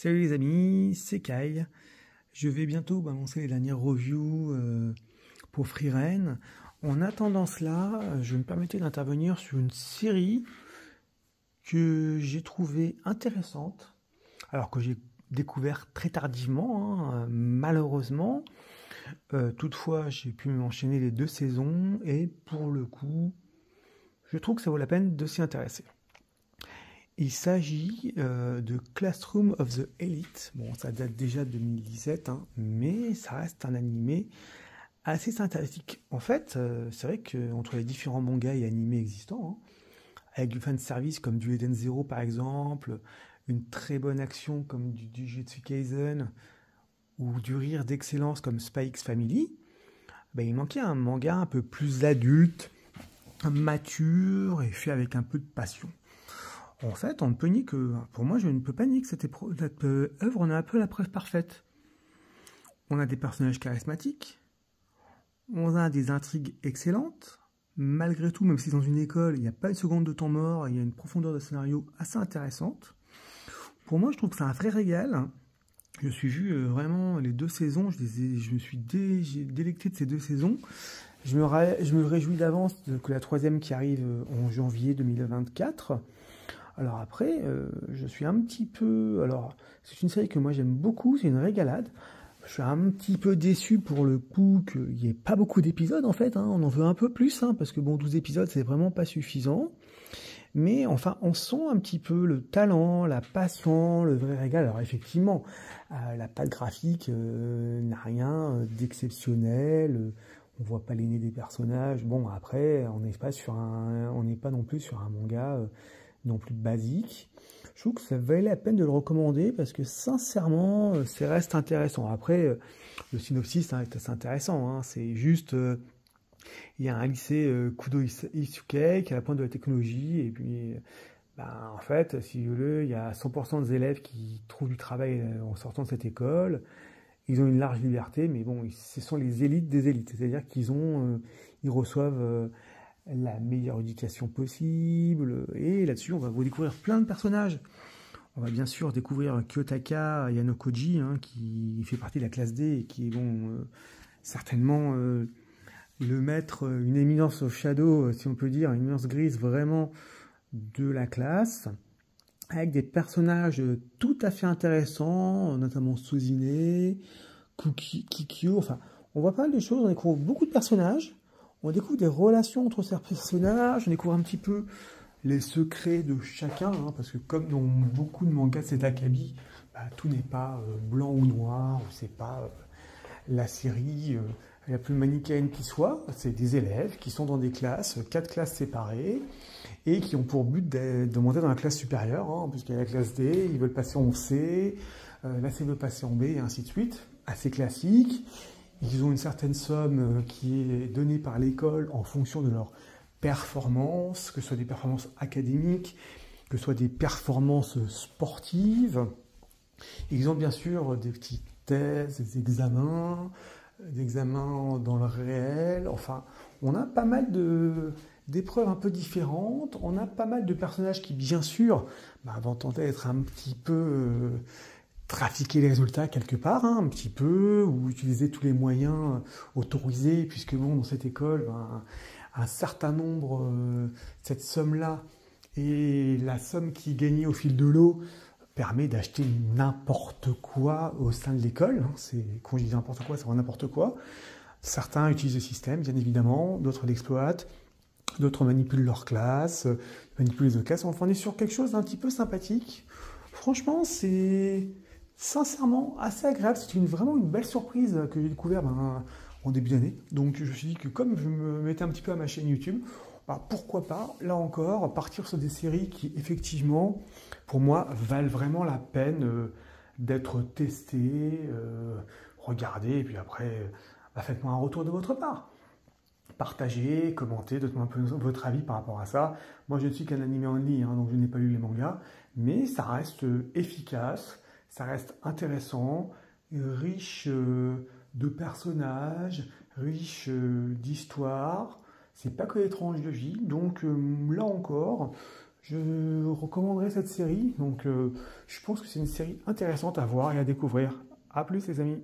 Salut les amis, c'est Kyle. Je vais bientôt balancer les dernières reviews pour Frieren. En attendant cela, je me permettais d'intervenir sur une série que j'ai trouvée intéressante, alors que j'ai découvert très tardivement, malheureusement. Toutefois, j'ai pu m'enchaîner les 2 saisons et pour le coup, je trouve que ça vaut la peine de s'y intéresser. Il s'agit de Classroom of the Elite. Bon, ça date déjà de 2017, mais ça reste un animé assez sympathique. En fait, c'est vrai qu'entre les différents mangas et animés existants, avec du fanservice comme du Eden Zero par exemple, une très bonne action comme du Jujutsu Kaisen, ou du rire d'excellence comme Spy X Family, il manquait un manga un peu plus adulte, mature et fait avec un peu de passion. En fait, on ne peut nier que, pour moi, je ne peux pas nier que cette œuvre, on a un peu la preuve parfaite. On a des personnages charismatiques, on a des intrigues excellentes, malgré tout, même si dans une école, il n'y a pas une seconde de temps mort, il y a une profondeur de scénario assez intéressante. Pour moi, je trouve que c'est un vrai régal. Je suis vu vraiment les 2 saisons, je me suis délecté de ces 2 saisons. Je me réjouis d'avance que la troisième qui arrive en janvier 2024. Alors après, je suis un petit peu... Alors, c'est une série que moi j'aime beaucoup, c'est une régalade. Je suis un petit peu déçu pour le coup qu'il n'y ait pas beaucoup d'épisodes en fait. On en veut un peu plus, parce que bon, 12 épisodes, c'est vraiment pas suffisant. Mais enfin, on sent un petit peu le talent, la passion, le vrai régal. Alors effectivement, la patte graphique n'a rien d'exceptionnel. On voit pas les nez des personnages. Bon, après, on n'est pas non plus sur un manga non plus basique. Je trouve que ça valait la peine de le recommander parce que sincèrement, ça reste intéressant. Après, le synopsis est assez intéressant. C'est juste, il y a un lycée Kudo Isuke qui est à la pointe de la technologie et puis, en fait, si vous voulez, il y a 100% des élèves qui trouvent du travail en sortant de cette école. Ils ont une large liberté, mais bon, ce sont les élites des élites. C'est-à-dire ils reçoivent la meilleure éducation possible. Et là-dessus, on va vous découvrir plein de personnages. On va bien sûr découvrir Kiyotaka Yanokoji, qui fait partie de la classe D et qui est certainement le maître, une éminence au shadow, si on peut dire, une éminence grise vraiment de la classe, avec des personnages tout à fait intéressants, notamment Suzine, Kikyo, enfin, on voit pas mal de choses, on découvre beaucoup de personnages, on découvre des relations entre ces personnages, on découvre un petit peu les secrets de chacun, parce que comme dans beaucoup de mangas de cet acabit, tout n'est pas blanc ou noir, c'est pas la série la plus manichéenne qui soit. C'est des élèves qui sont dans des classes, 4 classes séparées, et qui ont pour but de monter dans la classe supérieure, puisqu'il y a la classe D, ils veulent passer en C, la C veut passer en B, et ainsi de suite. Assez classique. Ils ont une certaine somme qui est donnée par l'école en fonction de leur performances, que ce soit des performances académiques, que ce soit des performances sportives. Ils ont bien sûr des petites thèses, des examens dans le réel. Enfin, on a pas mal d'épreuves un peu différentes. On a pas mal de personnages qui, bien sûr, vont tenter d'être un petit peu trafiquer les résultats quelque part, un petit peu, ou utiliser tous les moyens autorisés, puisque bon, dans cette école, un certain nombre, cette somme-là, et la somme qui est gagnée au fil de l'eau permet d'acheter n'importe quoi au sein de l'école. Quand je dis n'importe quoi, c'est vraiment n'importe quoi. Certains utilisent le système, bien évidemment, d'autres l'exploitent, d'autres manipulent leur classe, manipulent les autres classes. Enfin, on est sur quelque chose d'un petit peu sympathique. Franchement, c'est sincèrement assez agréable. C'est vraiment une belle surprise que j'ai découvert en début d'année. Donc je me suis dit que comme je me mettais un petit peu à ma chaîne YouTube, pourquoi pas, là encore, partir sur des séries qui, effectivement, pour moi, valent vraiment la peine d'être testées, regardées, et puis après, faites-moi un retour de votre part. Partagez, commentez, donnez-moi un peu votre avis par rapport à ça. Moi, je ne suis qu'un animé en ligne, donc je n'ai pas lu les mangas, mais ça reste efficace, ça reste intéressant, riche de personnages, riche d'histoires. C'est pas que les tranches de vie, donc là encore, Je recommanderais cette série. Donc, je pense que c'est une série intéressante à voir et à découvrir. À plus, les amis.